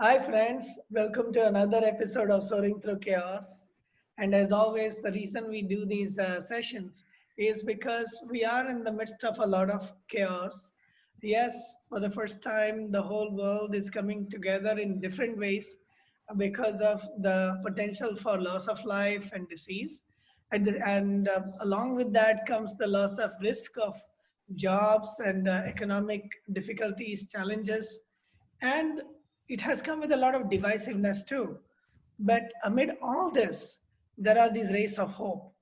Hi, friends. Welcome to another episode of Soaring Through Chaos. And as always, the reason we do these sessions is because we are in the midst of a lot of chaos. Yes, for the first time, the whole world is coming together in different ways because of the potential for loss of life and disease. And along with that comes the loss of risk of jobs and economic difficulties, challenges, and it has come with a lot of divisiveness too. But amid all this, there are these rays of hope.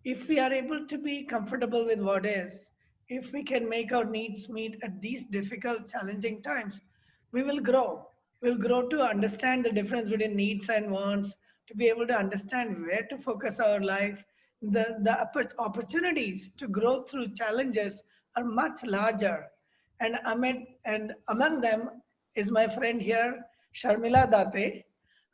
If we are able to be comfortable with what is, if we can make our needs meet at these difficult, challenging times, we will grow. We'll grow to understand the difference between needs and wants, to be able to understand where to focus our life. The opportunities to grow through challenges are much larger. And among them is my friend here, Sharmila Date.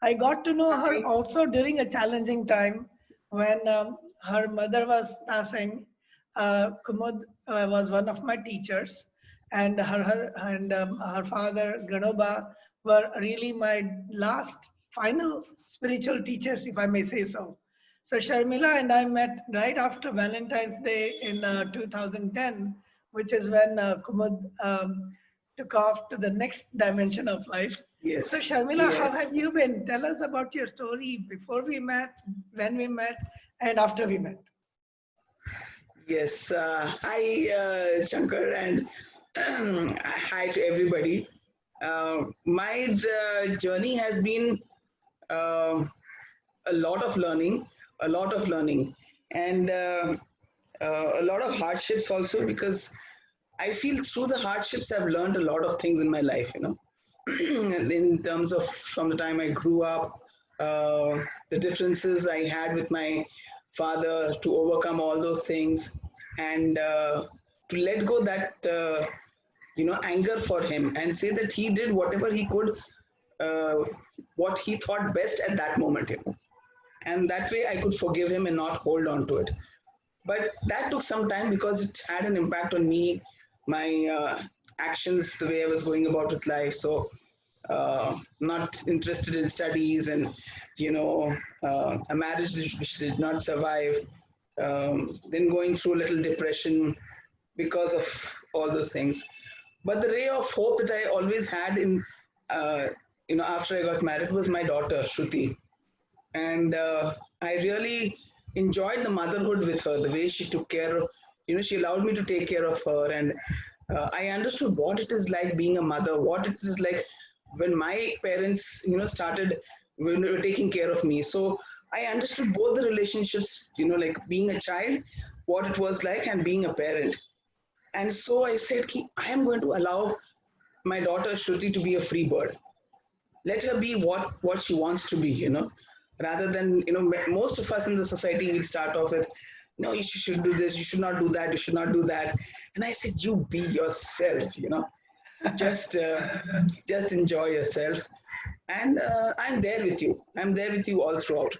I got to know her Hi. also during a challenging time when her mother was passing. Kumud was one of my teachers, and her father Ganoba were really my last final spiritual teachers, if I may say so. So Sharmila and I met right after Valentine's Day in 2010, which is when Kumud took off to the next dimension of life. So Yes, Sharmila, how yes, have you been? Tell us about your story before we met, when we met, and after we met. yes. Hi, Shankar, and hi to everybody. My journey has been uh, a lot of learning, a lot of learning, and a lot of hardships also because I feel through the hardships I've learned a lot of things in my life. In terms of from the time I grew up, the differences I had with my father to overcome all those things, and to let go that anger for him and say that he did whatever he could, uh, what he thought best at that moment. And that way I could forgive him and not hold on to it. But that took some time because it had an impact on me, my actions, the way I was going about with life. So not interested in studies, and a marriage which did not survive, then going through a little depression because of all those things. But the ray of hope that I always had in after I got married was my daughter Shruti. And I really enjoyed the motherhood with her, the way she took care of, she allowed me to take care of her. And I understood what it is like being a mother, what it is like when my parents, started when they were taking care of me. So I understood both the relationships, like being a child, what it was like, and being a parent. And so I said, I am going to allow my daughter Shruti to be a free bird. Let her be what she wants to be, rather than, most of us in the society will start off with, no, you should do this, you should not do that, you should not do that. And I said, you be yourself, just just enjoy yourself. And I'm there with you all throughout.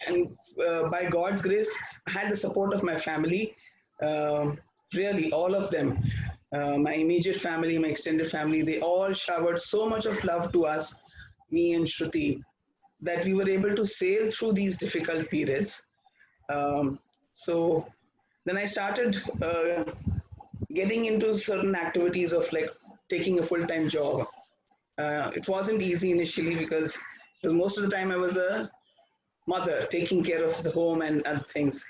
And by God's grace, I had the support of my family, um, really all of them, my immediate family, my extended family. They all showered so much of love to us, me and Shruti, that we were able to sail through these difficult periods. So then I started getting into certain activities of like taking a full-time job. It wasn't easy initially because most of the time I was a mother taking care of the home and other things.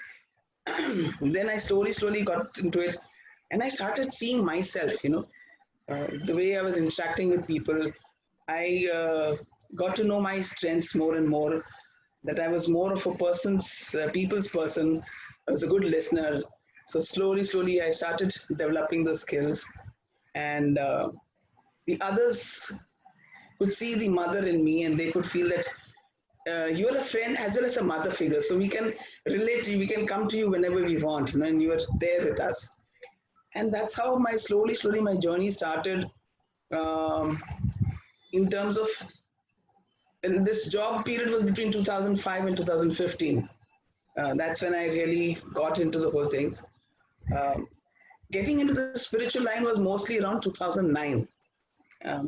Then I slowly got into it, and I started seeing myself, the way I was interacting with people. I got to know my strengths more and more, that I was more of a people's person. I was a good listener. So slowly, I started developing those skills. And the others could see the mother in me, and they could feel that you're a friend as well as a mother figure. So we can relate to you, we can come to you whenever we want, and you're there with us. And that's how slowly my journey started, um, in terms of, and this job period was between 2005 and 2015. That's when I really got into the whole things. Um, Getting into the spiritual line was mostly around 2009.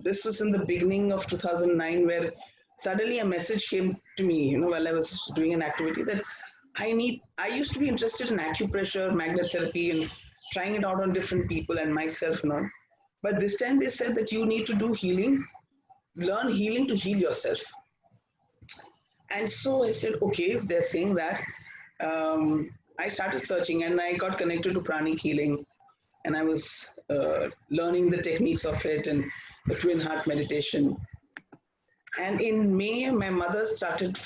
This was in the beginning of 2009, where suddenly a message came to me, while I was doing an activity that I used to be interested in acupressure, magnet therapy, and trying it out on different people and myself and all. But this time they said that you need to do healing, learn healing to heal yourself. And so I said, okay, if they're saying that, I started searching and I got connected to pranic healing, and I was learning the techniques of it and the twin heart meditation. And in May, my mother started,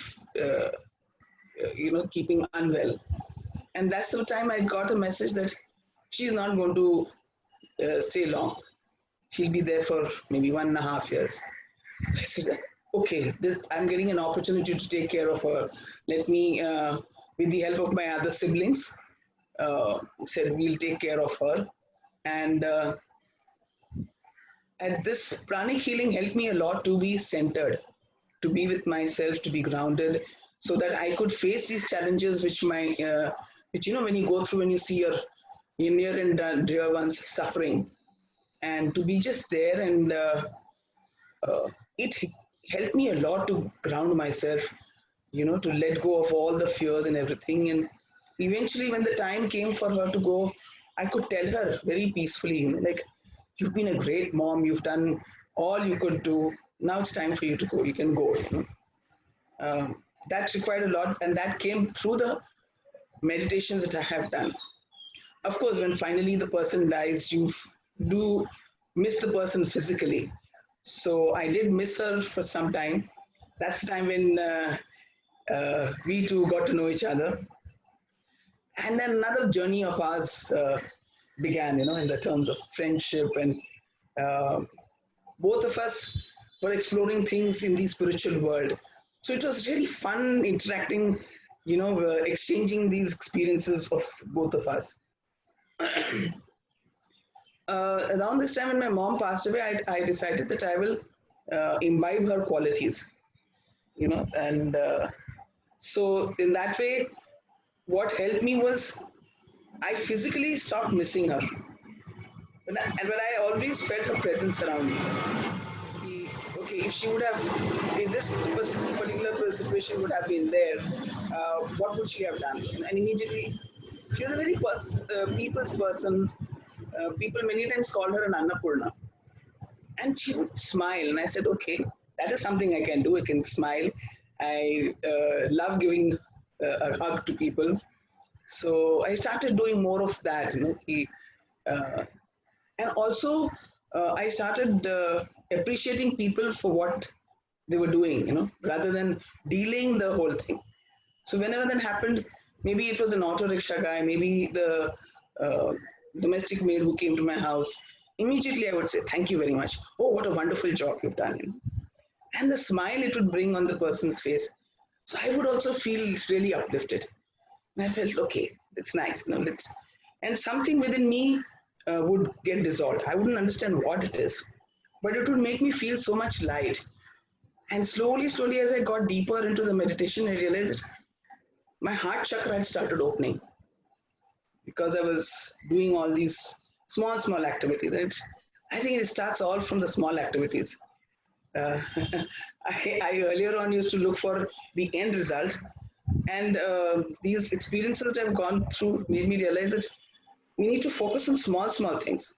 keeping unwell, and that's the time I got a message that she's not going to stay long. She'll be there for maybe 1.5 years. I said, okay, I'm getting an opportunity to take care of her. Let me, with the help of my other siblings, said we'll take care of her. And this pranic healing helped me a lot to be centered, to be with myself, to be grounded, so that I could face these challenges, which when you go through and you see your near and dear ones suffering, and to be just there, and it helped me a lot to ground myself, to let go of all the fears and everything. And eventually, when the time came for her to go, I could tell her very peacefully, like, you've been a great mom, you've done all you could do. Now it's time for you to go. You can go. That required a lot, and that came through the meditations that I have done. Of course, when finally the person dies, you do miss the person physically. So I did miss her for some time. That's the time when we two got to know each other. And then another journey of ours began, in the terms of friendship. And uh, both of us were exploring things in the spiritual world. So it was really fun interacting, exchanging these experiences of both of us. Around this time when my mom passed away, I decided that I will imbibe her qualities, and so in that way, what helped me was I physically stopped missing her. But I always felt her presence around me. Okay, if she would have, if this particular situation would have been there, what would she have done? And immediately, she was a very people's person. People many times called her an Annapurna. And she would smile. And I said, okay, that is something I can do. I can smile. I love giving a hug to people. So I started doing more of that, uh, and also I started appreciating people for what they were doing, rather than dealing the whole thing. So whenever that happened, maybe it was an auto rickshaw guy, maybe the uh, domestic maid who came to my house, immediately I would say, thank you very much. Oh, what a wonderful job you've done. And the smile it would bring on the person's face. So I would also feel really uplifted. And I felt, okay, it's nice. And something within me would get dissolved. I wouldn't understand what it is, but it would make me feel so much light. And slowly, as I got deeper into the meditation, I realized that my heart chakra had started opening because I was doing all these small activities. Right? I think it starts all from the small activities. Uh, I earlier on used to look for the end result, and these experiences that I've gone through made me realize that we need to focus on small things,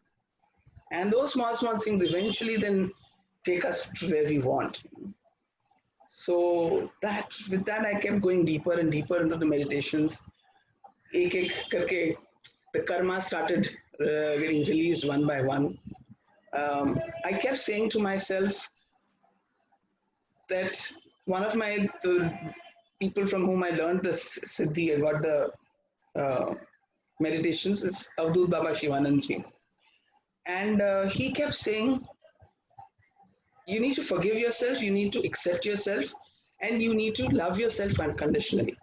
and those small things eventually then take us to where we want. So that with that I kept going deeper and deeper into the meditations. Ek ek karke, the karma started getting released one by one. I kept saying to myself that one of the people from whom I learned this Siddhi, I got the uh, meditations, is Avdut Baba Shivanandji. And he kept saying, you need to forgive yourself, you need to accept yourself, and you need to love yourself unconditionally.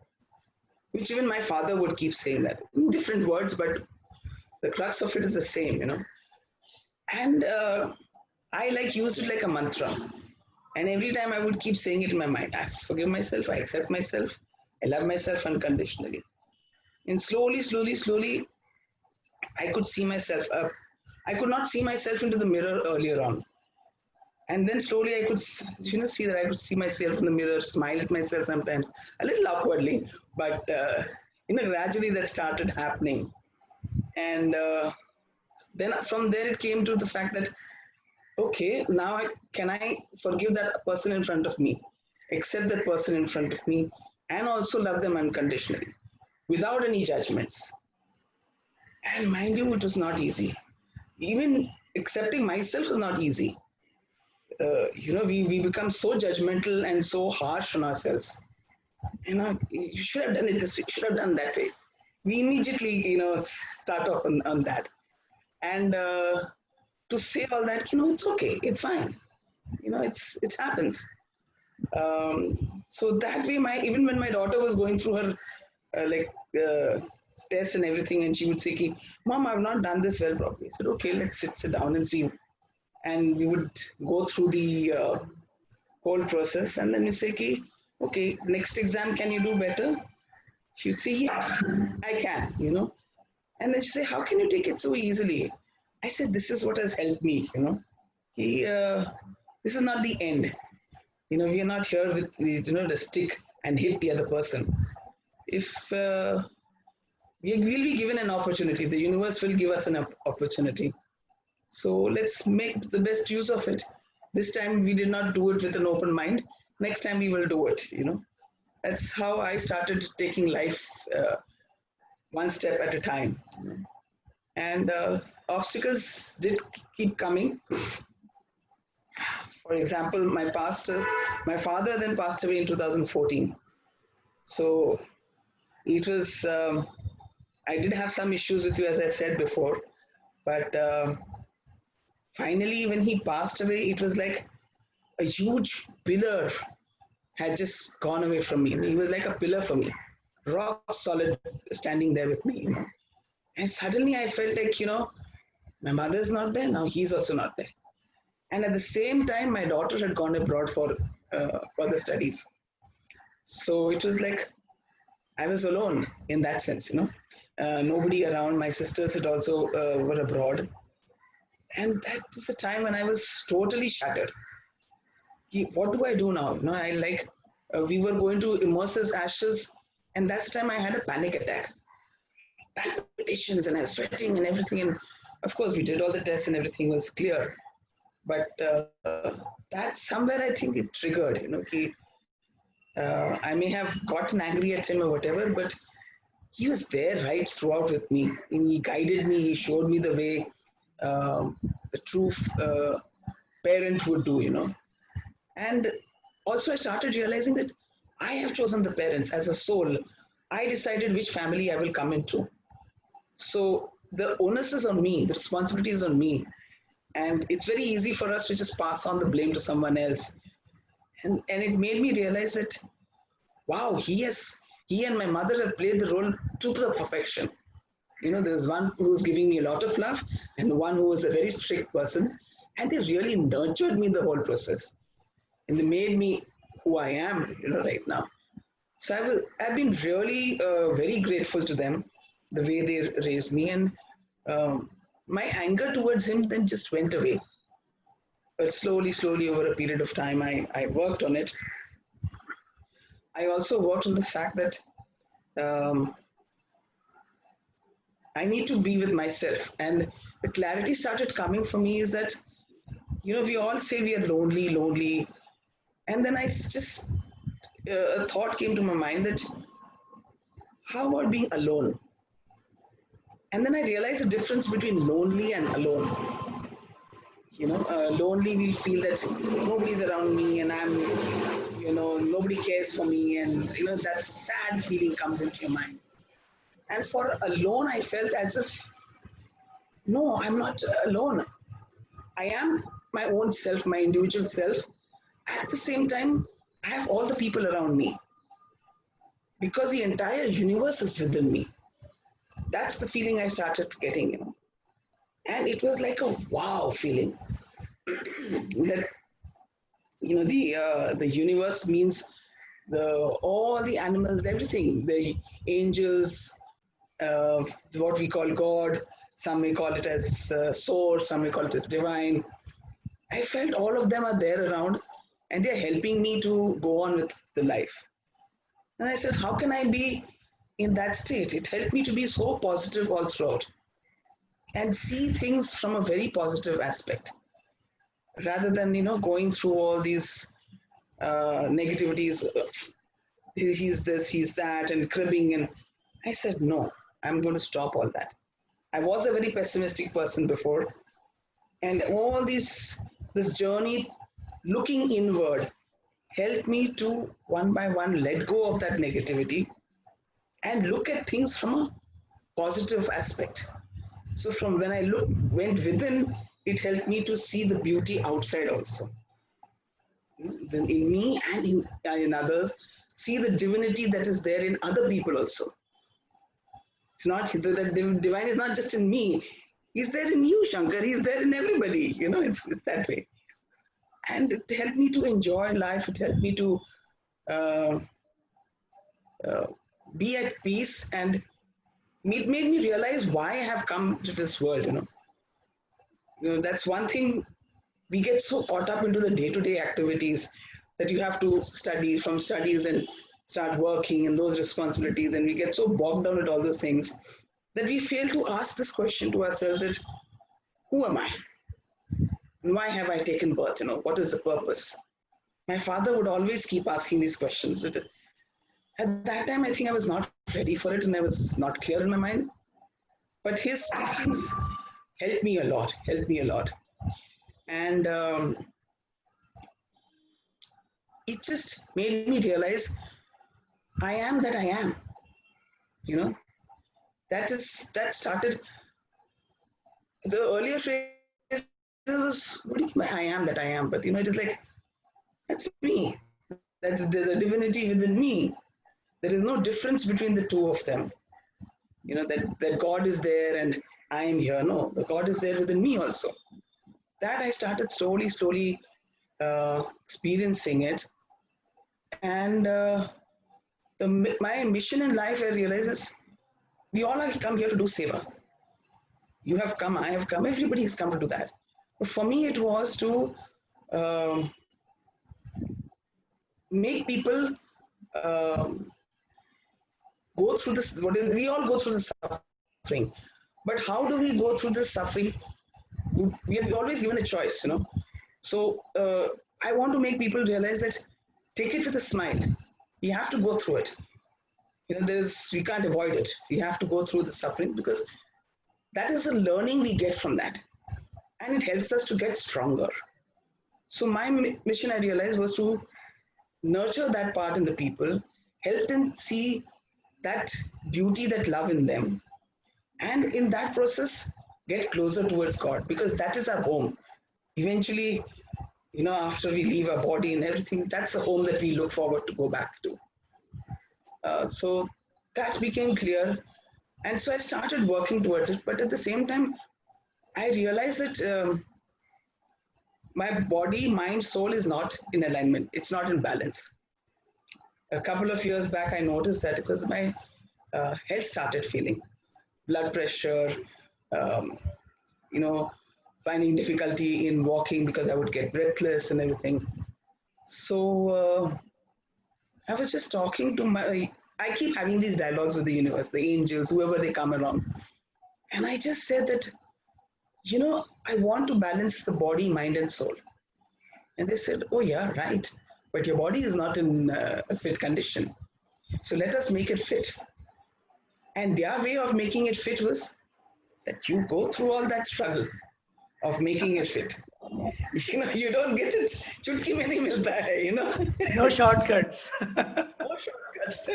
Which even my father would keep saying that in different words, but the crux of it is the same, And I used it like a mantra. And every time I would keep saying it in my mind, I forgive myself, I accept myself, I love myself unconditionally. And slowly, I could see myself. I could not see myself into the mirror earlier on. And then slowly I could, see that I could see myself in the mirror, smile at myself sometimes, a little awkwardly, but gradually that started happening. And then from there it came to the fact that, okay, now can I forgive that person in front of me, accept that person in front of me, and also love them unconditionally, without any judgments. And mind you, it was not easy. Even accepting myself was not easy. We become so judgmental and so harsh on ourselves. You should have done it this way, you should have done that way. We immediately, start off on that. And to say all that, it's okay, it's fine. It happens. So that way, even when my daughter was going through her like tests and everything, and she would say, "Mom, I've not done this well properly." I said, "Okay, let's sit down and see." And we would go through the whole process, and then you say, "Okay, next exam, can you do better?" She'd say, "Yeah, I can." And then she say, "How can you take it so easily?" I said, "This is what has helped me. He, this is not the end. We are not here with the stick and hit the other person. If we will be given an opportunity, the universe will give us an opportunity. So let's make the best use of it. This time we did not do it with an open mind. Next time we will do it. That's how I started taking life one step at a time. And obstacles did keep coming. For example, my father then passed away in 2014. So it was, I did have some issues with you, as I said before, but finally, when he passed away, it was like a huge pillar had just gone away from me. He was like a pillar for me, rock solid, standing there with me. And suddenly I felt like, my mother's not there, now he's also not there. And at the same time, my daughter had gone abroad for further studies. So it was like I was alone in that sense. Nobody around. My sisters had also were abroad. And that is a time when I was totally shattered. What do I do now? We were going to immerse his ashes, and that's the time I had a panic attack, palpitations, and I was sweating and everything. And of course, we did all the tests and everything was clear. But that's somewhere I think it triggered. I may have gotten angry at him or whatever, but he was there right throughout with me. And he guided me, he showed me the way the true parent would do. And also, I started realizing that I have chosen the parents as a soul. I decided which family I will come into. So the onus is on me, the responsibility is on me. And it's very easy for us to just pass on the blame to someone else. And it made me realize that, wow, he and my mother have played the role to the perfection. There's one who's giving me a lot of love and the one who was a very strict person. And they really nurtured me the whole process. And they made me who I am, right now. So I've been really very grateful to them, the way they raised me. And my anger towards him then just went away. But slowly over a period of time, I worked on it. I also worked on the fact that um, I need to be with myself. And the clarity started coming for me is that, we all say we are lonely, lonely. And then a thought came to my mind that how about being alone? And then I realized the difference between lonely and alone. Lonely, we feel that nobody's around me and nobody cares for me. And, that sad feeling comes into your mind. And for alone, I felt as if, no, I'm not alone. I am my own self, my individual self. At the same time, I have all the people around me because the entire universe is within me. That's the feeling I started getting. And it was like a wow feeling that the universe means all the animals, everything, the angels, what we call God. Some may call it as source, some may call it as divine. I felt all of them are there around and they're helping me to go on with the life. And I said, how can I be in that state? It helped me to be so positive all throughout and see things from a very positive aspect rather than, going through all these negativities. He's this, he's that, and cribbing. And I said, no, I'm going to stop all that. I was a very pessimistic person before, and all this journey looking inward helped me to one by one let go of that negativity and look at things from a positive aspect. So from when I went within, it helped me to see the beauty outside also, in me and in others. See the divinity that is there in other people also. It's not the divine is not just in me. He's there in you, Shankar. He's there in everybody. It's that way. And it helped me to enjoy life. It helped me to uh, uh, be at peace, and it made me realize why I have come to this world. That's one thing. We get so caught up into the day-to-day activities that you have to study from studies and start working and those responsibilities, and we get so bogged down with all those things that we fail to ask this question to ourselves: that who am I? And why have I taken birth? What is the purpose? My father would always keep asking these questions. At that time, I think I was not ready for it and I was not clear in my mind. But his teachings helped me a lot, And it just made me realize I am that I am. You know, that started the earlier phase was, what do you mean I am that I am? But it is like, that's me. There's a divinity within me. There is no difference between the two of them. That God is there and I am here. No, the God is there within me also. That I started slowly experiencing it. And my mission in life, I realize, is we all have come here to do seva. You have come, I have come, everybody has come to do that. But for me, it was to make people go through this. We all go through the suffering. But how do we go through this suffering? We are always given a choice, So I want to make people realize that take it with a smile. You have to go through it. We can't avoid it. We have to go through the suffering because that is the learning we get from that. And it helps us to get stronger. So my mission, I realized, was to nurture that part in the people, help them see that beauty, that love in them. And in that process, get closer towards God, because that is our home. Eventually, after we leave our body and everything, that's the home that we look forward to go back to. So that became clear. And so I started working towards it. But at the same time, I realized that my body, mind, soul is not in alignment. It's not in balance. A couple of years back, I noticed that because my health started failing. Blood pressure, finding difficulty in walking because I would get breathless and everything. So I was just talking to I keep having these dialogues with the universe, the angels, whoever they come around. And I just said that, I want to balance the body, mind, and soul. And they said, oh, yeah, right. But your body is not in a fit condition. So let us make it fit. And their way of making it fit was that you go through all that struggle of making it fit. You don't get it. Chutki mein nahi milta hai, No shortcuts. No shortcuts.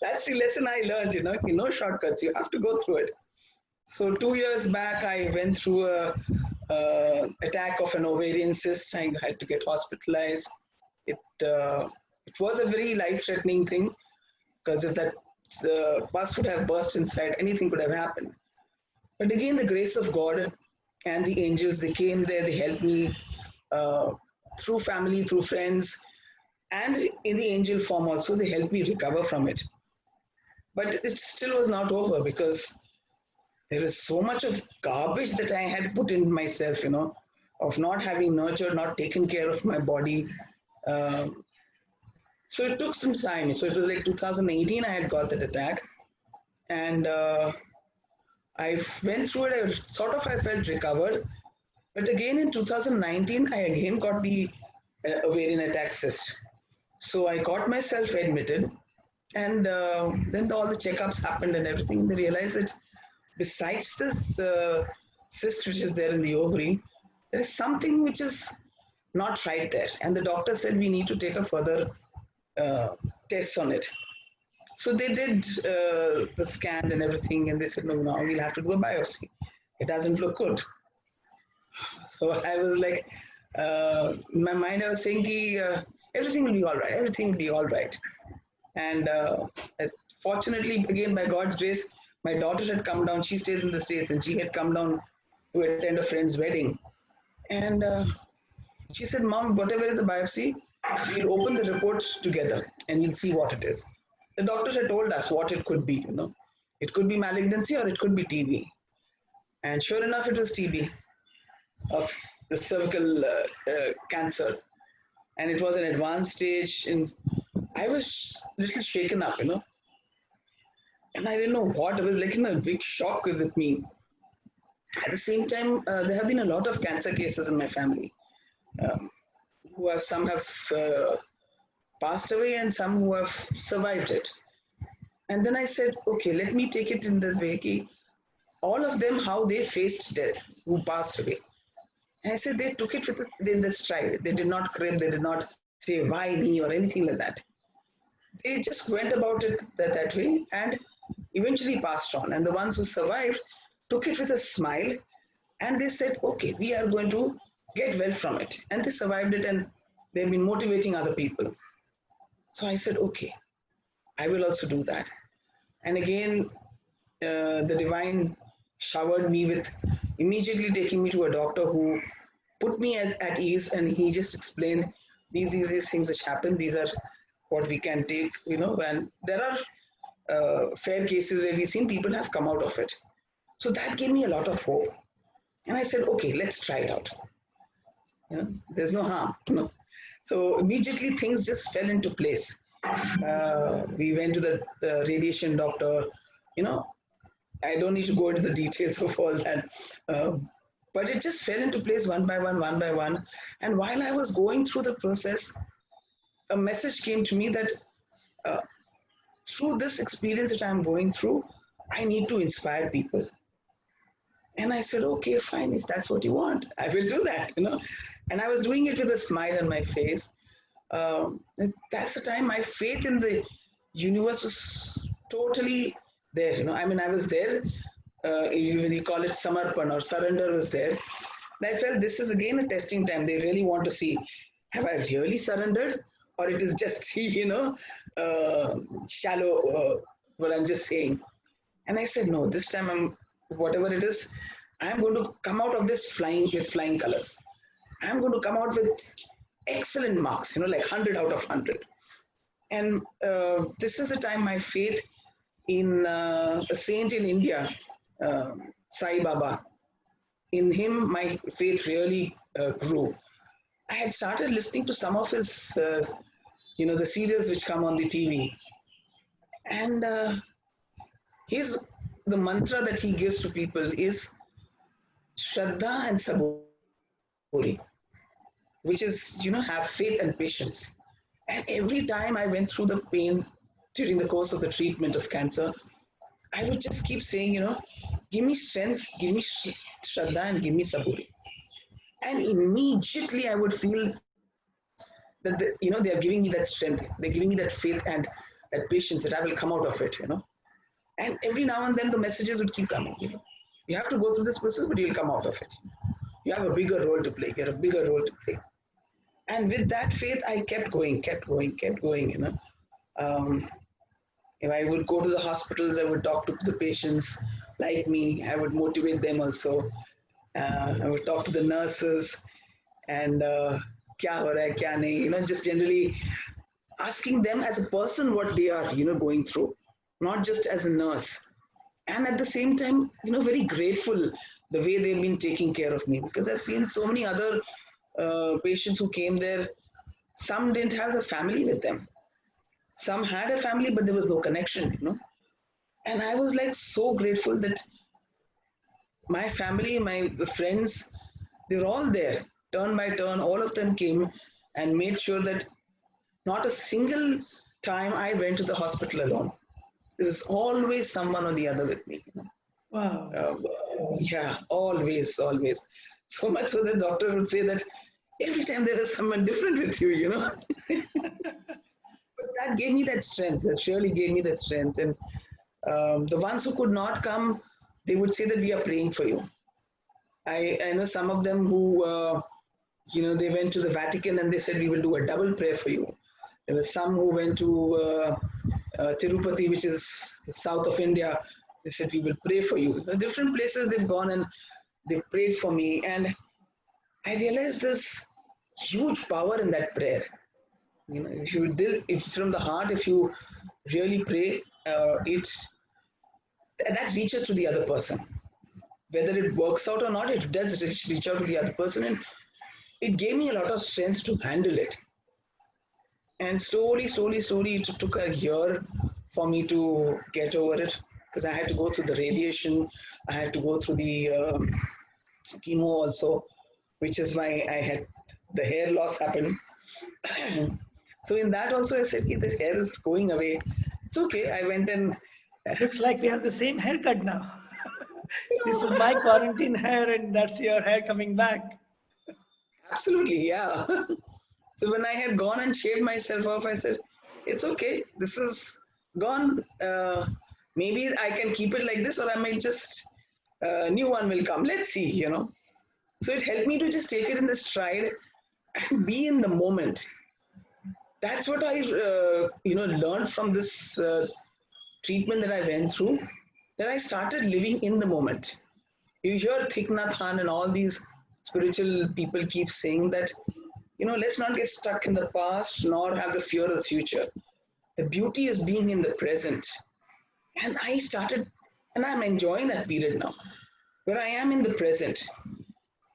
That's the lesson I learned, no shortcuts. You have to go through it. So 2 years back, I went through a attack of an ovarian cyst. I had to get hospitalized. It was a very life-threatening thing because if that pus would have burst inside, anything could have happened. But again, the grace of God and the angels, they came there, they helped me through family, through friends, and in the angel form also, they helped me recover from it. But it still was not over because there is so much of garbage that I had put in myself, of not having nurtured, not taken care of my body. Um, so it took some time. So it was like 2018 I had got that attack, and I went through it. I felt recovered, but again in 2019 I again got the ovarian attack cyst. So I got myself admitted, and then all the checkups happened and everything. And they realized that besides this cyst which is there in the ovary, there is something which is not right there. And the doctor said we need to take a further uh, test on it. So they did the scans and everything, and they said, no, now we'll have to do a biopsy. It doesn't look good. So I was like, in my mind, I was saying, everything will be all right. Everything will be all right. And fortunately, again, by God's grace, my daughter had come down. She stays in the States, and she had come down to attend a friend's wedding. And she said, Mom, whatever is the biopsy, we'll open the reports together and we'll see what it is. The doctors had told us what it could be, It could be malignancy or it could be TB. And sure enough, it was TB of the cervical cancer. And it was an advanced stage. And I was a little shaken up, And I didn't know what. I was like in a big shock with me. At the same time, there have been a lot of cancer cases in my family. Um, some have passed away and some who have survived it. And then I said, okay, let me take it in the way, all of them, how they faced death, who passed away. And I said, they took it in the stride. They did not crib, they did not say, why me, or anything like that. They just went about it that way and eventually passed on. And the ones who survived took it with a smile, and they said, okay, we are going to get well from it. And they survived it, and they've been motivating other people. So I said, okay, I will also do that. And again, the divine showered me with immediately taking me to a doctor who put me at ease, and he just explained these things which happen. These are what we can take, and there are fair cases where we've seen people have come out of it. So that gave me a lot of hope. And I said, okay, let's try it out. There's no harm. So immediately things just fell into place. We went to the radiation doctor. I don't need to go into the details of all that. But it just fell into place one by one, one by one. And while I was going through the process, a message came to me that through this experience that I'm going through, I need to inspire people. And I said, okay, fine, if that's what you want, I will do that, And I was doing it with a smile on my face. That's the time my faith in the universe was totally there, I was there, when you call it samarpan or surrender was there. And I felt this is again a testing time. They really want to see, have I really surrendered? Or it is just, shallow, what I'm just saying. And I said, no, this time whatever it is, I'm going to come out of this with flying colors. I'm going to come out with excellent marks, like 100 out of 100. And this is the time my faith in a saint in India, Sai Baba, in him, my faith really grew. I had started listening to some of his, the serials which come on the TV. And the mantra that he gives to people is Shraddha and Saburi, which is, have faith and patience. And every time I went through the pain during the course of the treatment of cancer, I would just keep saying, give me strength, give me Shraddha, and give me Saburi. And immediately I would feel that, they are giving me that strength, they're giving me that faith and that patience that I will come out of it, And every now and then the messages would keep coming, You have to go through this process, but you'll come out of it. You have a bigger role to play. You have a bigger role to play. And with that faith, I kept going. If I would go to the hospitals, I would talk to the patients like me. I would motivate them also. I would talk to the nurses and kya ho raha hai, kya nahi, just generally asking them as a person what they are, going through, not just as a nurse. And at the same time, very grateful the way they've been taking care of me. Because I've seen so many other patients who came there. Some didn't have a family with them. Some had a family, but there was no connection. And I was like so grateful that my family, my friends, they were all there, turn by turn. All of them came and made sure that not a single time I went to the hospital alone. There was always someone or the other with me. Wow. Um, yeah, always, always. So much so the doctor would say that every time there was someone different with you. But that gave me that strength. That really gave me that strength. And the ones who could not come, they would say that we are praying for you. I know some of them who, they went to the Vatican and they said, we will do a double prayer for you. There were some who went to Tirupati, which is the south of India. They said, we will pray for you. The different places they've gone and they've prayed for me. And I realized there's huge power in that prayer. If from the heart, if you really pray, that reaches to the other person. Whether it works out or not, it does reach out to the other person. And it gave me a lot of strength to handle it. And slowly, slowly, slowly, it took a year for me to get over it because I had to go through the radiation. I had to go through the chemo also, which is why I had the hair loss happen. So in that also, I said, hey, the hair is going away. It's okay. I went and Looks like we have the same haircut now. This is my quarantine hair, and that's your hair coming back. absolutely, yeah. So when I had gone and shaved myself off, I said, it's okay. This is gone. Maybe I can keep it like this, or I might just, new one will come. Let's see. So it helped me to just take it in the stride and be in the moment. That's what I, learned from this treatment that I went through, that I started living in the moment. You hear Thich Nhat Hanh and all these spiritual people keep saying that, let's not get stuck in the past nor have the fear of the future. The beauty is being in the present. And I started, and I'm enjoying that period now, where I am in the present.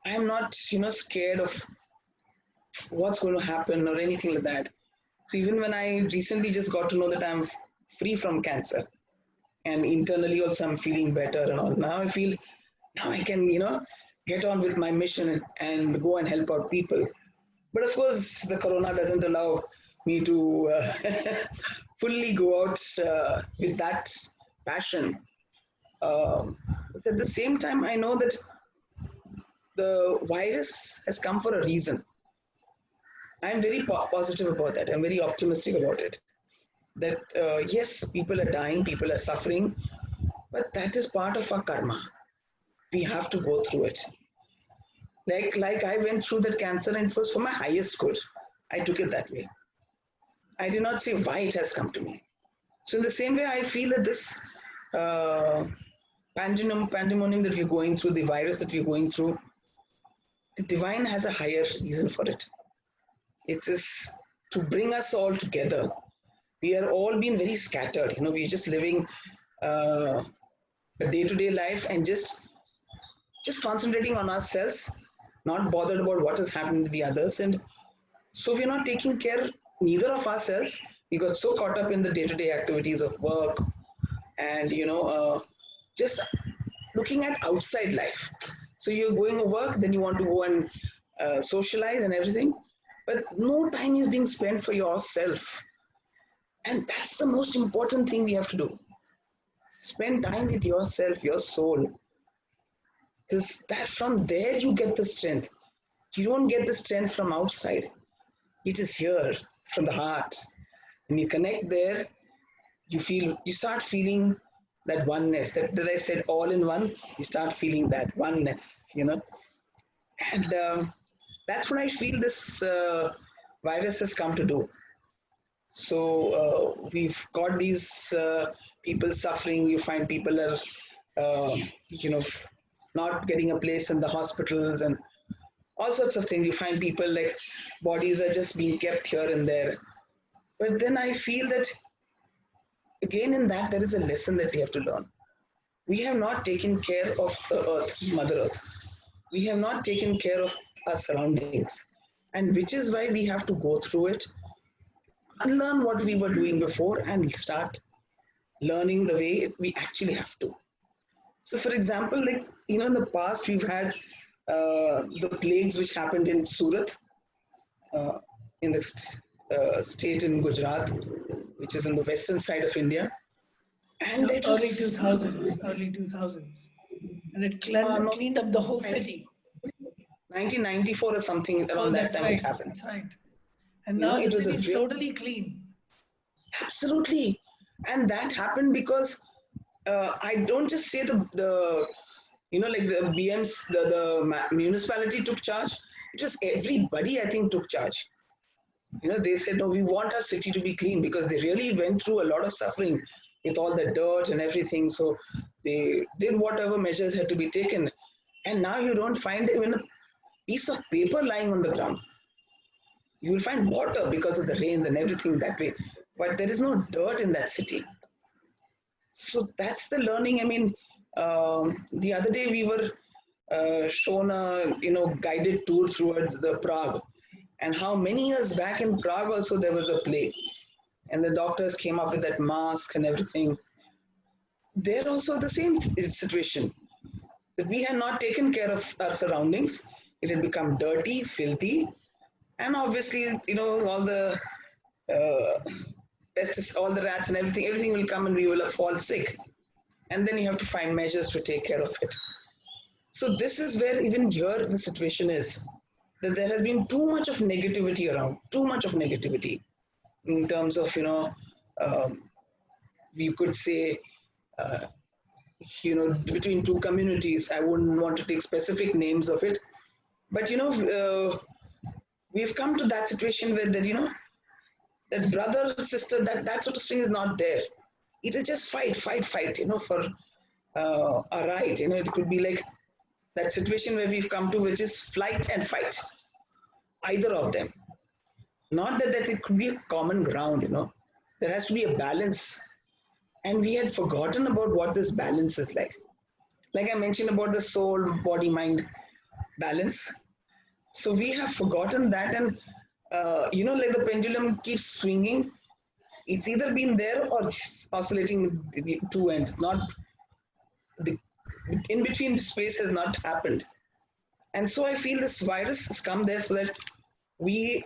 I'm not, scared of what's going to happen or anything like that. So even when I recently just got to know that I'm free from cancer, and internally also I'm feeling better and all. Now I feel, now I can, get on with my mission and go and help out people. But of course, the corona doesn't allow me to fully go out with that passion. But at the same time, I know that the virus has come for a reason. I'm very positive about that. I'm very optimistic about it. That yes, people are dying, people are suffering, but that is part of our karma. We have to go through it. Like I went through that cancer and it was for my highest good. I took it that way. I did not say why it has come to me. So in the same way, I feel that this uh, pandemonium that we're going through, the virus that we're going through, the divine has a higher reason for it. It is to bring us all together. We are all being very scattered. We're just living a day-to-day life and just concentrating on ourselves, not bothered about what is happening to the others. And so we're not taking care neither of ourselves. We got so caught up in the day-to-day activities of work and, just looking at outside life. So you're going to work, then you want to go and socialize and everything, but no time is being spent for yourself. And that's the most important thing we have to do. Spend time with yourself, your soul. Because that from there you get the strength. You don't get the strength from outside. It is here, from the heart. When you connect there, you start feeling that oneness. That I said all in one, you start feeling that oneness. And that's what I feel this virus has come to do. So we've got these people suffering. You find people are, not getting a place in the hospitals and all sorts of things. You find people like bodies are just being kept here and there. But then I feel that again in that there is a lesson that we have to learn. we have not taken care of the earth, Mother Earth. We have not taken care of our surroundings. And which is why we have to go through it, unlearn what we were doing before, and start learning the way we actually have to. So, for example, like, in the past, we've had the plagues which happened in Surat, uh, in the state in Gujarat, which is on the western side of India. And No, it early was 2000s, early 2000s. And it not cleaned up the whole 90, city. 1994 or something, Oh, around that that's time it right. happened. That's right. And now the It was city a is real, totally clean. absolutely. And that happened because I don't just say like the BMs, the municipality took charge. It was everybody, I think, took charge. They said, no, we want our city to be clean because they really went through a lot of suffering with all the dirt and everything. So they did whatever measures had to be taken. And now you don't find even a piece of paper lying on the ground. You will find water because of the rains and everything that way. But there is no dirt in that city. So that's the learning. I mean, the other day we were shown a guided tour towards the Prague, and how many years back in Prague also there was a plague, and the doctors came up with that mask and everything. There also the same situation, that we had not taken care of our surroundings. It had become dirty, filthy, and obviously all the pests, all the rats and everything will come and we will fall sick. And then you have to find measures to take care of it. So this is where even here the situation is, that there has been too much of negativity around, too much of negativity in terms of um, you could say uh, between two communities. I wouldn't want to take specific names of it, but we've come to that situation where that brother sister, that sort of thing is not there. It is just fight for a right. It could be like that situation where we've come to, which is flight and fight, either of them. Not that it could be a common ground. There has to be a balance, and we had forgotten about what this balance is like. Like I mentioned about the soul body mind balance, so we have forgotten that. And like the pendulum keeps swinging, it's either been there or oscillating the two ends, not the in between space has not happened. And so I feel this virus has come there so that we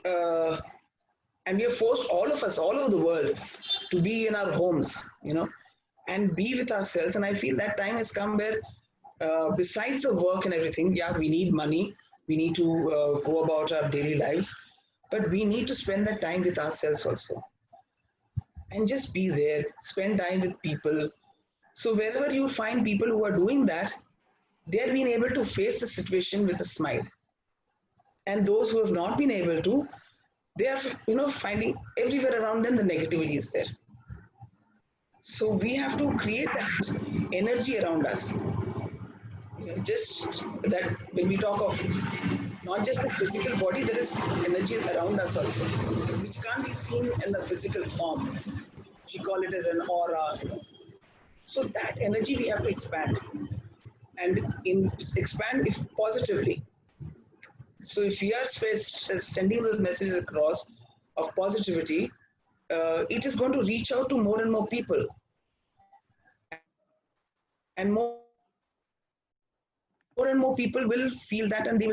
and we have forced all of us all over the world to be in our homes, and be with ourselves. And I feel that time has come where, besides the work and everything, yeah, we need money, we need to go about our daily lives, but we need to spend that time with ourselves also, and just be there, spend time with people. So wherever you find people who are doing that, they are being able to face the situation with a smile. And those who have not been able to, they are finding everywhere around them the negativity is there. So we have to create that energy around us. Just that when we talk of not just the physical body, there is energies around us also, which can't be seen in the physical form. We call it as an aura. So that energy we have to expand, and expand if positively. So if we are sending those messages across of positivity, it is going to reach out to more and more people, and more and more people will feel that, and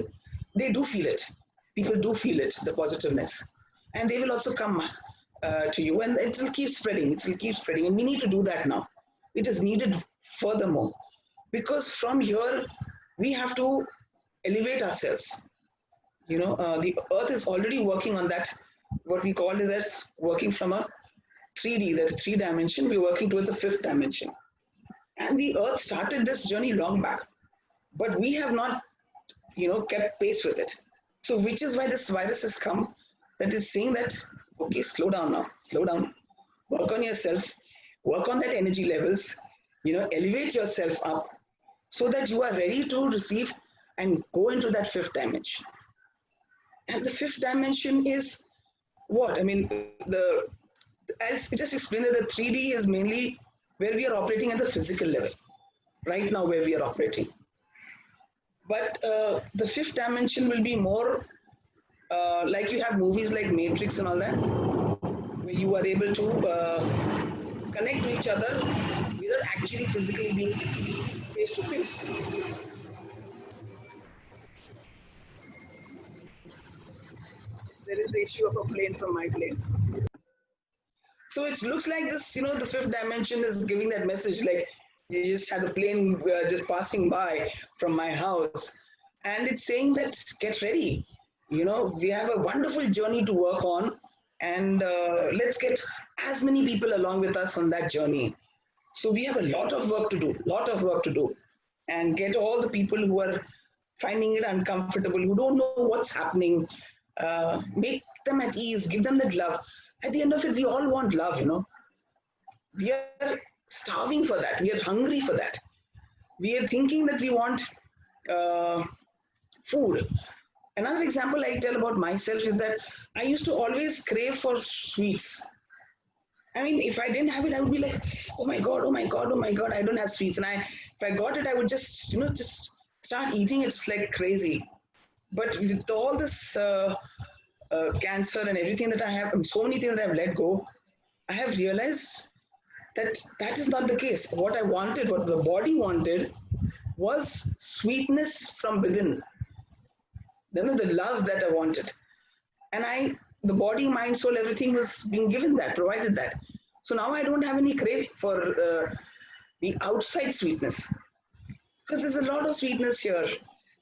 they do feel it. People do feel it, the positiveness, and they will also come to you, and it will keep spreading. It will keep spreading, and we need to do that now. It is needed furthermore, because from here we have to elevate ourselves. The earth is already working on that, what we call is as working from a 3D, that three dimension. We're working towards a fifth dimension, and the earth started this journey long back, but we have not kept pace with it. So which is why this virus has come, that is saying that, okay, slow down now, slow down, work on yourself, work on that energy levels, elevate yourself up, so that you are ready to receive and go into that fifth dimension. And the fifth dimension is what? I mean, I'll just explain that the 3D is mainly where we are operating at the physical level. right now where we are operating. But the fifth dimension will be more like you have movies like Matrix and all that, where you are able to connect to each other without actually physically being face to face. There is the issue of a plane from my place. So it looks like this, the fifth dimension is giving that message like you just had a plane just passing by from my house. And it's saying that get ready. We have a wonderful journey to work on. And let's get as many people along with us on that journey. So we have a lot of work to do. And get all the people who are finding it uncomfortable, who don't know what's happening, make them at ease, give them that love. At the end of it, we all want love. We are starving for that. We are hungry for that. We are thinking that we want uh, food. Another example I tell about myself is that I used to always crave for sweets. I mean, if I didn't have it, I would be like, oh my God, oh my God, oh my God, I don't have sweets. And if I got it, I would just start eating it like crazy. But with all this cancer and everything that I have, and so many things that I've let go, I have realized that that is not the case. What I wanted, what the body wanted, was sweetness from within. The love that I wanted, and the body, mind, soul, everything was being given that, provided that. So now I don't have any craving for the outside sweetness, because there's a lot of sweetness here.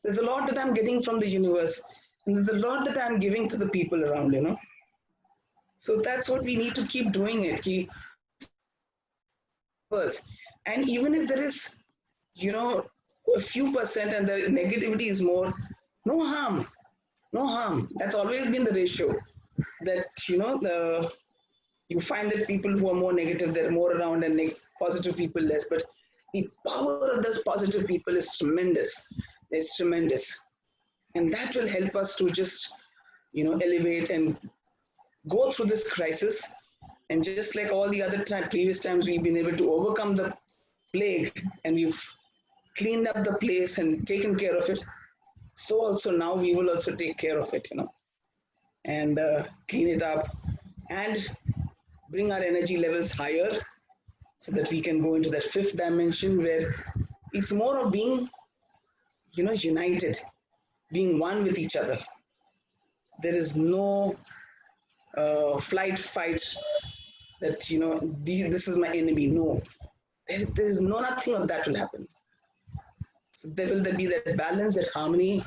There's a lot that I'm getting from the universe, and there's a lot that I'm giving to the people around. So that's what we need to keep doing it. First, and even if there is, you know, a few percent and the negativity is more, no harm, no harm. That's always been the ratio. That you find that people who are more negative, they're more around, and positive people less. But the power of those positive people is tremendous. It's tremendous, and that will help us to just elevate and go through this crisis. And just like all the other previous times, we've been able to overcome the plague, and we've cleaned up the place and taken care of it. So also now we will also take care of it, and clean it up and bring our energy levels higher, so that we can go into that fifth dimension where it's more of being, united, being one with each other. There is no flight, fight, that, this is my enemy. No, there is no nothing of that will happen. So there will be that balance, that harmony,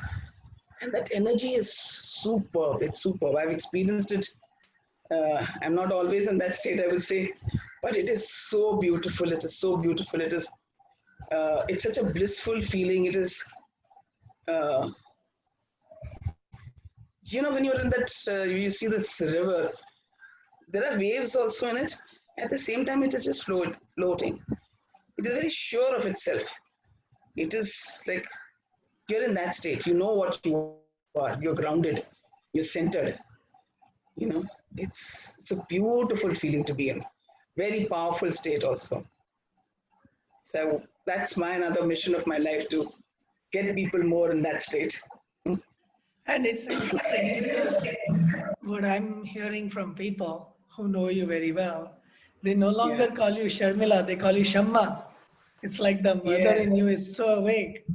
and that energy is superb. It's superb. I've experienced it. I'm not always in that state, I will say, but it is so beautiful. It is so beautiful. It is. It's such a blissful feeling. It is. Uh, when you're in that, you see this river. There are waves also in it. At the same time, it is just floating. It is very sure of itself. It is like you're in that state. You know what you are. You're grounded. You're centered. It's a beautiful feeling to be in. Very powerful state also. So that's my another mission of my life, to get people more in that state. And it's interesting because what I'm hearing from people who know you very well, they no longer Yeah. call you Sharmila, they call you Shamma. It's like the mother in Yes. you is so awake.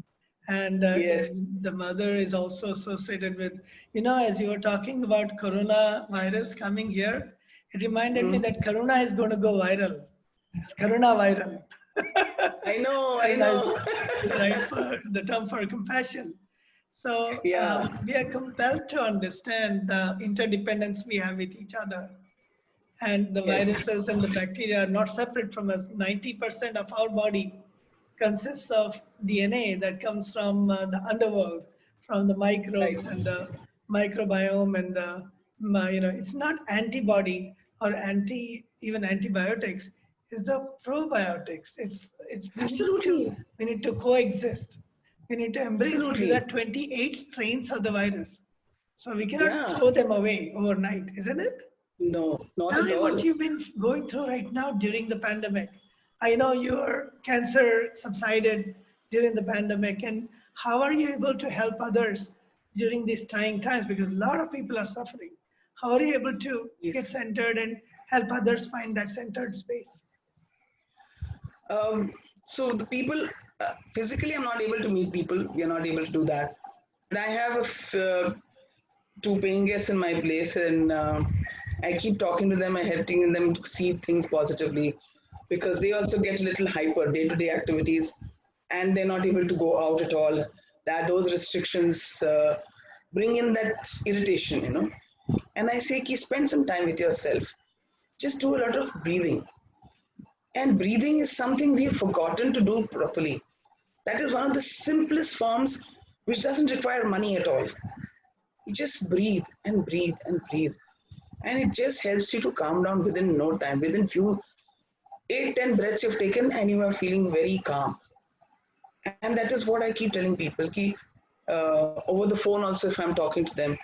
And Yes. the mother is also associated with, as you were talking about coronavirus coming here, it reminded me Mm. that corona is going to go viral. It's corona viral. I know. I Very nice, know. right? For the term for compassion. So Yeah. we are compelled to understand the interdependence we have with each other. And the Yes. viruses and the bacteria are not separate from us. 90% of our body consists of DNA that comes from the underworld, from the Right. microbes and the microbiome and it's not antibody or even antibiotics. It's the probiotics. It's Absolutely. we need to coexist. We need to embrace because there Absolutely. are 28 strains of the virus, so we cannot Yeah. throw them away overnight, isn't it? No, not Tell at me what all. you've been going through right now during the pandemic. I know your cancer subsided during the pandemic, and how are you able to help others during these trying times? Because a lot of people are suffering. How are you able to get Yes. centered and help others find that centered space? So the people, physically, I'm not able to meet people. We are not able to do that. But I have two paying guests in my place, and I keep talking to them and helping them to see things positively, because they also get a little hyper day-to-day activities, and they're not able to go out at all. That those restrictions bring in that irritation, And I say, ki spend some time with yourself. Just do a lot of breathing. And breathing is something we've forgotten to do properly. That is one of the simplest forms which doesn't require money at all. You just breathe and breathe and breathe. And it just helps you to calm down within no time. Within few 8-10 breaths you've taken and you are feeling very calm. And that is what I keep telling people. Over the phone also, if I'm talking to them,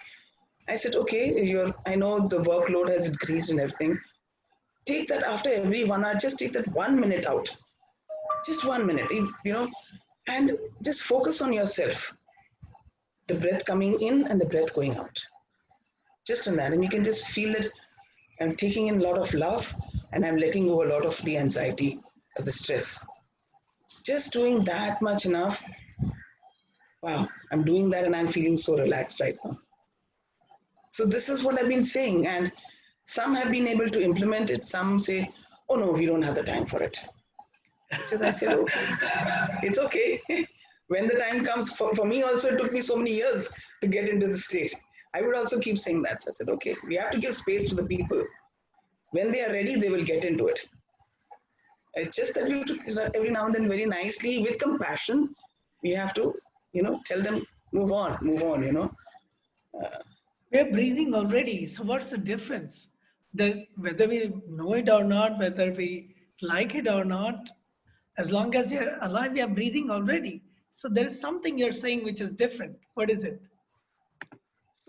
I said, okay, I know the workload has increased and everything. Take that after every 1 hour, just take that 1 minute out. Just 1 minute, and just focus on yourself. The breath coming in and the breath going out. Just on that. And you can just feel that I'm taking in a lot of love and I'm letting go a lot of the anxiety or the stress. Just doing that much enough. Wow, I'm doing that and I'm feeling so relaxed right now. So this is what I've been saying. And some have been able to implement it. Some say, oh no, we don't have the time for it. Which is, I said, okay, it's okay. When the time comes, for me also, it took me so many years to get into the state. I would also keep saying that. So I said, okay, we have to give space to the people. When they are ready, they will get into it. It's just that we have to, every now and then, very nicely, with compassion, we have to, tell them, move on, Uh, We're breathing already. So what's the difference? There's whether we know it or not, whether we like it or not, as long as we are alive, we are breathing already. So there is something you're saying which is different. What is it?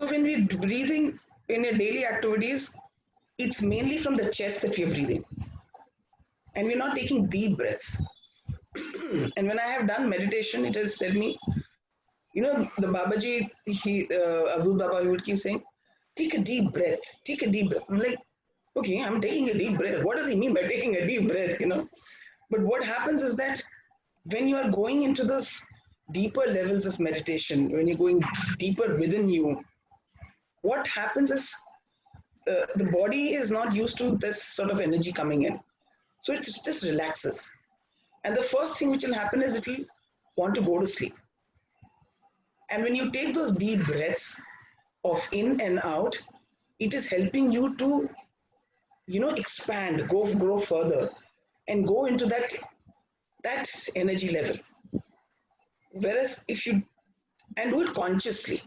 so when we're breathing in your daily activities, it's mainly from the chest that we're breathing. And we're not taking deep breaths. And when I have done meditation, it has said me, the Babaji, Abdul Baba, he would keep saying, take a deep breath, take a deep breath. I'm like, okay, I'm taking a deep breath. What does he mean by taking a deep breath? But what happens is that when you are going into those deeper levels of meditation, when you're going deeper within you, what happens is the body is not used to this sort of energy coming in. So it just relaxes. And the first thing which will happen is it will want to go to sleep. And when you take those deep breaths of in and out, it is helping you to, expand, grow further, and go into that energy level. Whereas if you and do it consciously,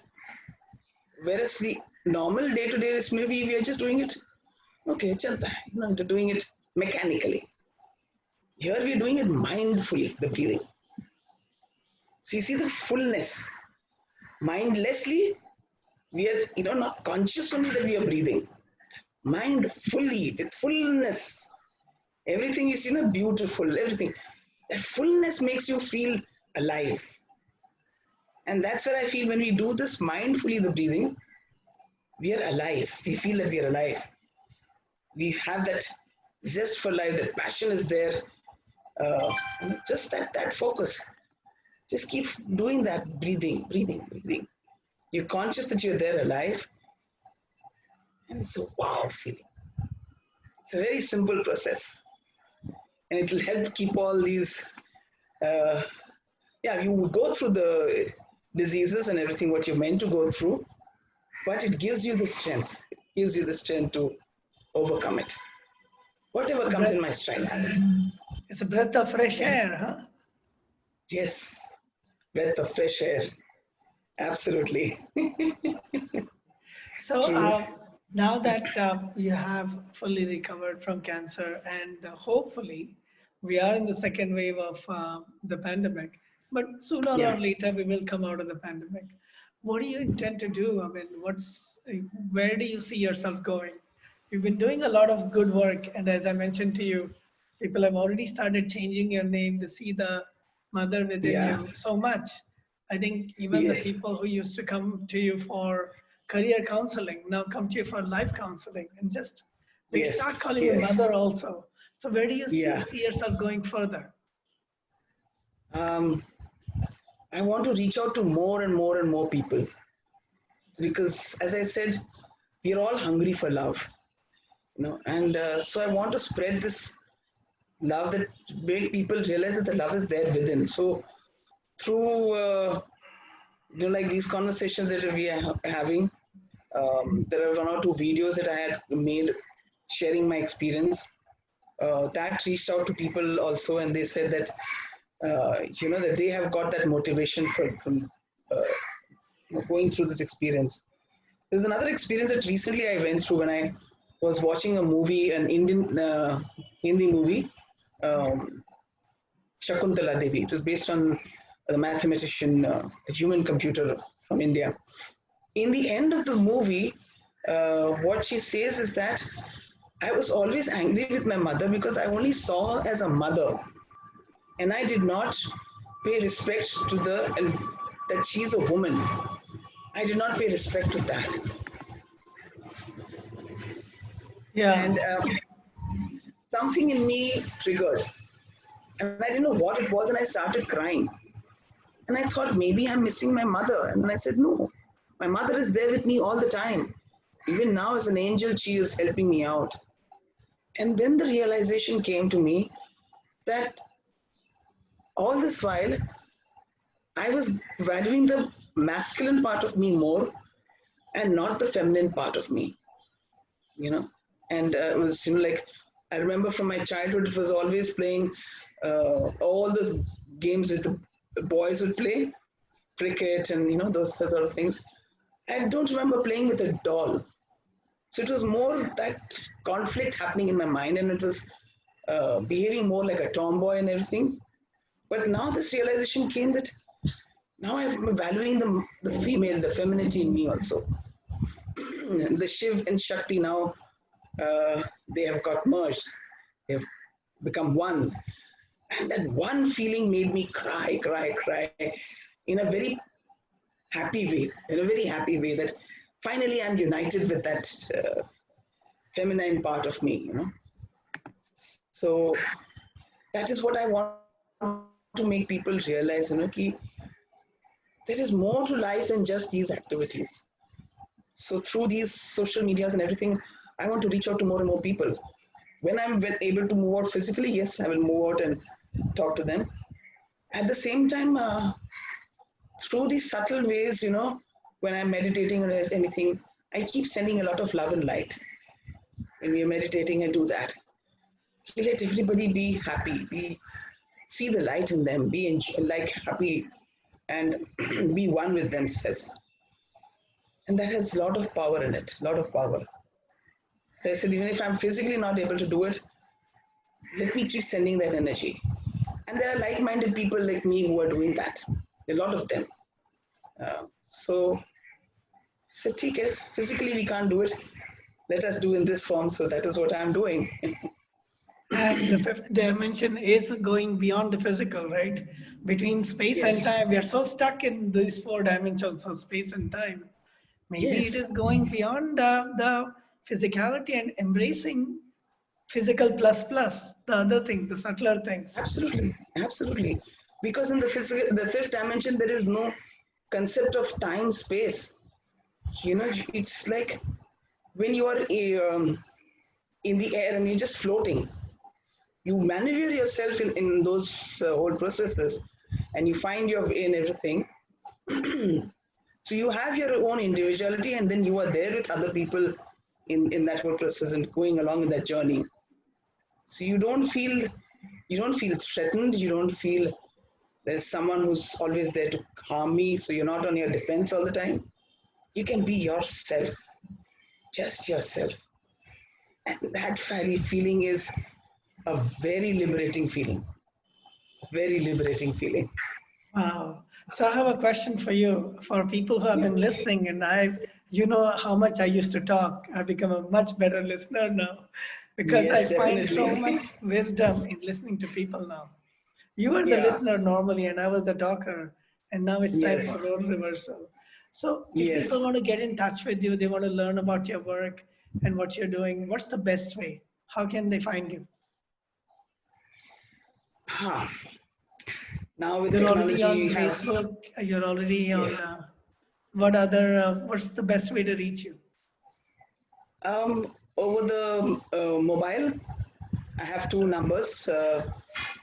whereas the normal day-to-day is maybe we are just doing it, okay, chalta hai, doing it mechanically. Here we are doing it mindfully, the breathing. So you see the fullness. Mindlessly, we are, not conscious only that we are breathing. Mindfully, with fullness. Everything is, beautiful, everything. That fullness makes you feel alive. And that's where I feel when we do this mindfully, the breathing, we are alive. We feel that we are alive. We have that zest for life, that passion is there. Just that focus. Just keep doing that, breathing, breathing, breathing. You're conscious that you're there alive, and it's a wow feeling. It's a very simple process, and it will help keep all these. Uh, yeah, you will go through the diseases and everything what you're meant to go through, but it gives you the strength. It gives you the strength to overcome it. It's Whatever a comes breath. in my stride, I will. It's a breath of fresh Yeah. air, huh? Yes, breath of fresh air. Absolutely. So True. now that you have fully recovered from cancer, and hopefully we are in the second wave of the pandemic, but sooner Yeah. or later we will come out of the pandemic. What do you intend to do? I mean, where do you see yourself going? You've been doing a lot of good work, and as I mentioned to you, People have already started changing your name. They see the mother within Yeah. you so much. I think even the Yes. people who used to come to you for career counseling now come to you for life counseling, and just they start Yes. calling you Yes. mother also. So where do you Yeah. see yourself going further? Um, I want to reach out to more and more and more people because, as I said, we are all hungry for love, and so I want to spread this love that make people realize that the love is there within. So through like these conversations that we are having, there are one or two videos that I had made sharing my experience. That reached out to people also, and they said that that they have got that motivation from going through this experience. There's another experience that recently I went through when I was watching a movie, an Indian Hindi movie, um, Shakuntala Devi. It was based on the mathematician, the human computer from India. In the end of the movie, what she says is that I was always angry with my mother because I only saw her as a mother, and I did not pay respect to the that she's a woman. I did not pay respect to that, Yeah. and something in me triggered, and I didn't know what it was, and I started crying. And I thought maybe I'm missing my mother, and then I said no, my mother is there with me all the time. Even now, as an angel, she is helping me out. And then the realization came to me that all this while I was valuing the masculine part of me more and not the feminine part of me, you know. And it was, like I remember from my childhood, it was always playing all those games with the boys would play, cricket and those sort of things. I don't remember playing with a doll. So it was more that conflict happening in my mind, and it was behaving more like a tomboy and everything. But now this realization came that now I'm valuing the female, the femininity in me also. The Shiv and Shakti now, they have got merged. They've become one. And that one feeling made me cry, cry, cry in a very happy way, that finally I'm united with that feminine part of me. So that is what I want to make people realize, there is more to life than just these activities. So through these social medias and everything, I want to reach out to more and more people. When I'm able to move out physically, yes, I will move out and talk to them. At the same time, through these subtle ways, when I'm meditating or anything, I keep sending a lot of love and light. When we are meditating, I do that. Let everybody be happy, see the light in them, be like happy, and be one with themselves. And that has a lot of power in it, a lot of power. So I said, even if I'm physically not able to do it, let me keep sending that energy. And there are like-minded people like me who are doing that. A lot of them. So okay, physically we can't do it. Let us do in this form. So that is what I'm doing. And the fifth dimension is going beyond the physical, right? Between space and Yes. time, we are so stuck in these four dimensions of space and time. Maybe it Yes. is going beyond the physicality and embracing physical plus the other thing, the subtler things. Absolutely. Absolutely. Because in the fifth dimension, there is no concept of time, space. It's like when you are in the air and you're just floating. You maneuver yourself in those whole processes, and you find your way in everything. So you have your own individuality, and then you are there with other people in that whole process and going along in that journey. So you don't feel threatened. You don't feel there's someone who's always there to harm me. So you're not on your defense all the time. You can be yourself, just yourself, and that very feeling is a very liberating feeling. Very liberating feeling. Wow. So I have a question for you, for people who have Yeah. been listening, and you know how much I used to talk. I've become a much better listener now. because Yes, I find definitely. so much wisdom in listening to people now. You were the Yeah. listener normally, and I was the talker, and now it's time for Yes. role reversal. So, if people Yes. want to get in touch with you, they want to learn about your work and what you're doing, what's the best way? How can they find you? Huh. Now with You're already technology, on you have, Facebook, you're already on yes. what's the best way to reach you? Over the mobile, I have two numbers.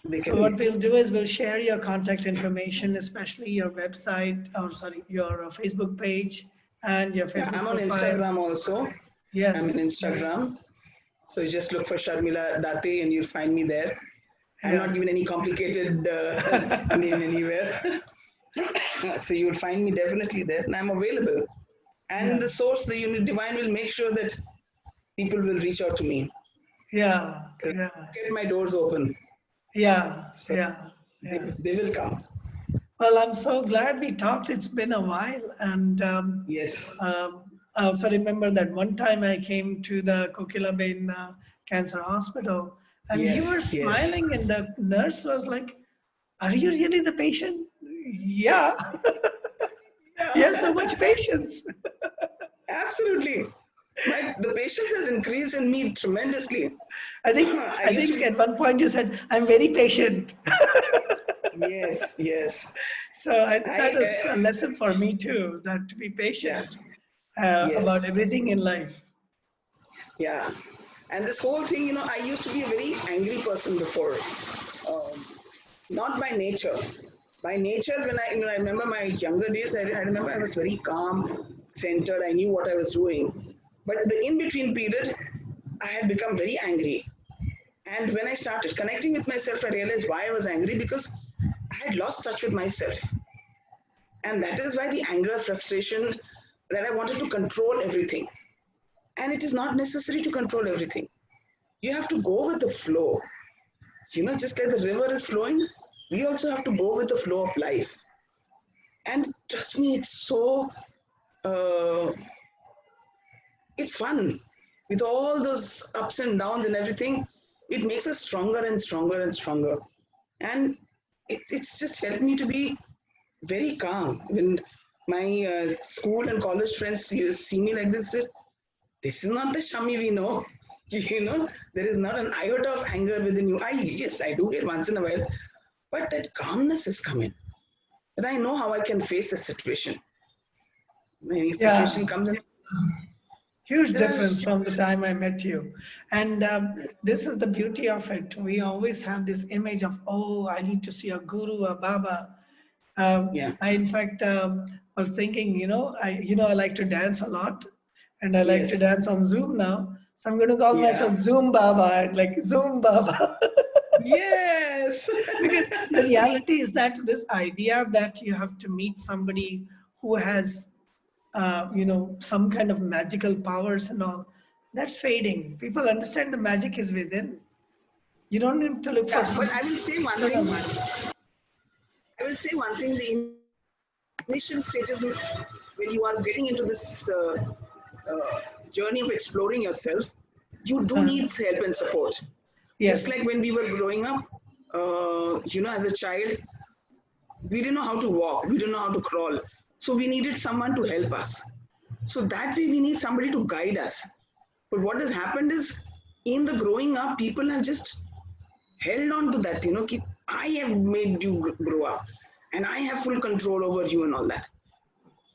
They So what can. we'll do is we'll share your contact information, especially your website, or sorry, your Facebook page and your Yeah, Facebook I'm on profile. Instagram also. I'm in Yes, yes, Instagram. So you just look for Sharmila Date and you'll find me there. I'm not yeah, giving any complicated name anywhere. So you will find me definitely there, and I'm available. And yeah, the source, the unit divine, will make sure that people will reach out to me yeah, because yeah, I get my doors open, yeah, so yeah, yeah. they will come. Well, I'm so glad we talked. It's been a while, and Yes, I also remember that one time I came to the Kokilabane Cancer Hospital, and you were yes, yes. smiling, and the nurse was like, "Are you really the patient?" Yeah, you have so Yeah, much patience. absolutely. The patience has increased in me tremendously. I think I I used think to. at one point you said, "I'm very patient." Yes, yes. So that I is a lesson for me too, that to be yeah, patient about yes, everything in life. yeah. And this whole thing, I used to be a very angry person before. Um, Not by nature. By nature, when I remember my younger days, I remember I was very calm, centered. I knew what I was doing. But the in between period, I had become very angry. And when I started connecting with myself, I realized why I was angry because I had lost touch with myself. And that is why the anger, frustration, that I wanted to control everything. And it is not necessary to control everything. You have to go with the flow. Just like the river is flowing, we also have to go with the flow of life. And trust me, uh, it's fun. With all those ups and downs and everything, it makes us stronger and stronger and stronger. And it's just helped me to be very calm. When my school and college friends see me like this is not the Shami we know. There is not an iota of anger within you. Yes, I do get once in a while, but that calmness is coming. And I know how I can face a situation. When any situation Yeah, comes in, huge there are, difference from the time I met you. And this is the beauty of it. We always have this image of, oh, I need to see a guru, a Baba. yeah, I, in fact, was thinking, I like to dance a lot, and I like to yes, dance on Zoom now. So I'm going to call yeah, myself Zoom Baba and like Zoom Baba. yes, Because the reality is that this idea that you have to meet somebody who has some kind of magical powers and all, that's fading. People understand the magic is within. You don't need to look for yeah. But some I will say one external thing. magic. I will say one thing. The initial stages when you are getting into this journey of exploring yourself, you do need Uh, help and support. Just like when yes. we were growing up, as a child, we didn't know how to walk, we didn't know how to crawl. So we needed someone to help us. So that way we need somebody to guide us. But what has happened is in the growing up, people have just held on to that, I have made you grow up and I have full control over you and all that.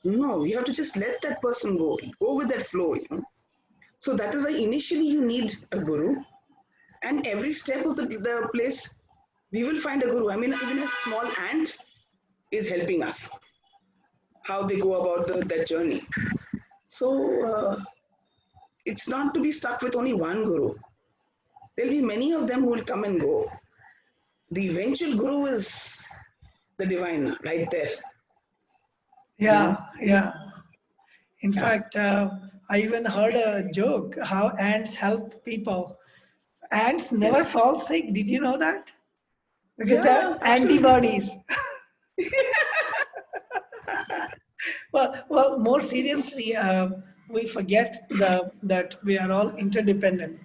No, you have to just let that person go with that flow. So that is why initially you need a guru, and every step of the place, we will find a guru. I mean, even a small ant is helping us how they go about that journey. So it's not to be stuck with only one guru. There'll be many of them who will come and go. The eventual guru is the divine right there. You know, Yeah, yeah. In yeah, fact, I even heard a joke how ants help people. Ants never yes, fall sick. Did you know that? Because they're yeah, absolutely. antibodies. Well, more seriously, we forget that we are all interdependent.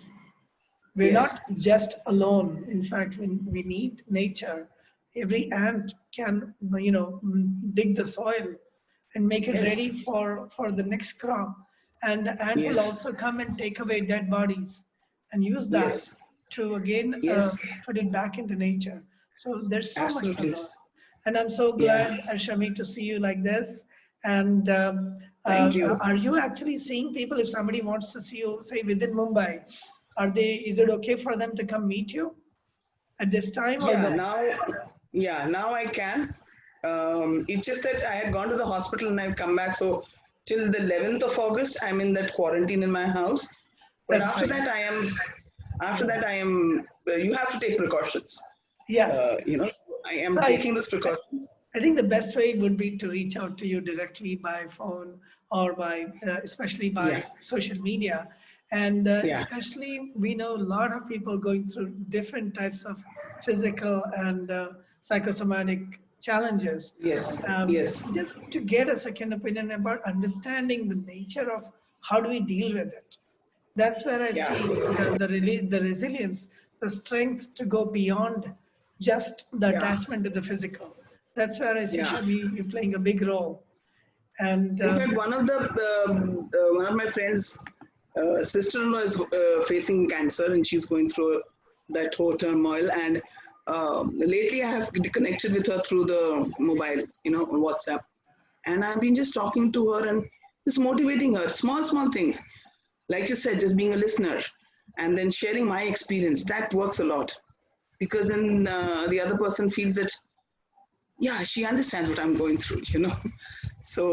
We're Yes. not just alone. In fact, we need nature. Every ant can, dig the soil and make it Yes. ready for the next crop. And the ant will Yes. also come and take away dead bodies and use that Yes. to again Yes. put it back into nature. So there's so much to Absolutely. learn. And I'm so Yeah. glad, Shami, to see you like this. And Thank you. are you actually seeing people? If somebody wants to see you, say within Mumbai, is it okay for them to come meet you at this time or Yeah. no? Now I can. It's just that I had gone to the hospital and I've come back. So till the 11th of August, I'm in that quarantine in my house. But That's after right. that, I am. After Yeah. that, I am. You have to take precautions. Yes. You know, I So am taking those precautions. I think the best way would be to reach out to you directly by phone or by, especially Yeah. by social media. And Yeah. especially, we know a lot of people going through different types of physical and psychosomatic challenges. Yes. Yes. Just to get a second opinion about understanding the nature of how do we deal with it. That's where I Yeah. see the resilience, the strength to go beyond just the Yeah. attachment to the physical. That's where I see Yeah. Shami, you playing a big role. And In fact, one of my friends' sister-in-law is facing cancer, and she's going through that whole turmoil. And lately, I have connected with her through the mobile, on WhatsApp, and I've been just talking to her and just motivating her, small things, like you said, just being a listener, and then sharing my experience. That works a lot because then the other person feels that yeah, she understands what I'm going through. So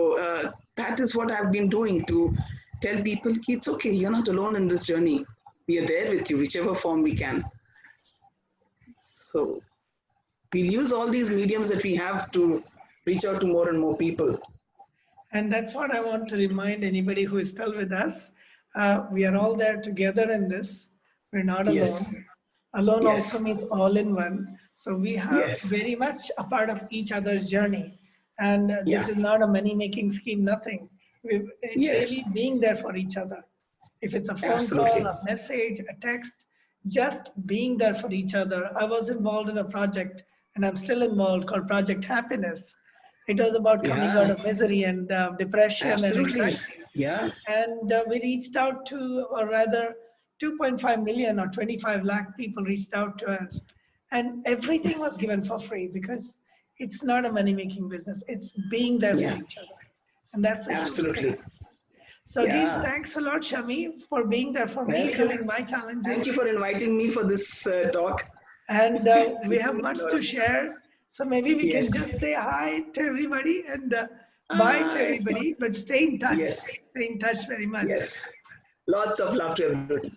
that is what I've been doing to tell people it's okay, you're not alone in this journey. We are there with you, whichever form we can. So we'll use all these mediums that we have to reach out to more and more people. And that's what I want to remind anybody who is still with us. We are all there together in this. We're not Yes, alone. Alone also yes, means all in one. So we are yes, very much a part of each other's journey. And this yeah, is not a money making scheme, nothing. It's yes, really being there for each other. If it's a phone call, absolutely. a message, a text, just being there for each other. I was involved in a project, and I'm still involved, called Project Happiness. It was about coming out Yeah, of misery and depression and absolutely. anxiety. Yeah, And we reached out to, or rather, 2.5 million or 25 lakh people reached out to us. And everything was given for free because it's not a money making business, it's being there for yeah, each other. And that's a huge absolutely. difference. So again, Yeah, thanks a lot, Shami, for being there for me welcome. during my Thank you challenges. for inviting me for this talk. And we have Learned a much lot. to share. So maybe we can Yes. just say hi to everybody and bye to Hi. everybody, but stay in touch. Yes. Stay in touch very much. Yes. Lots of love to everybody.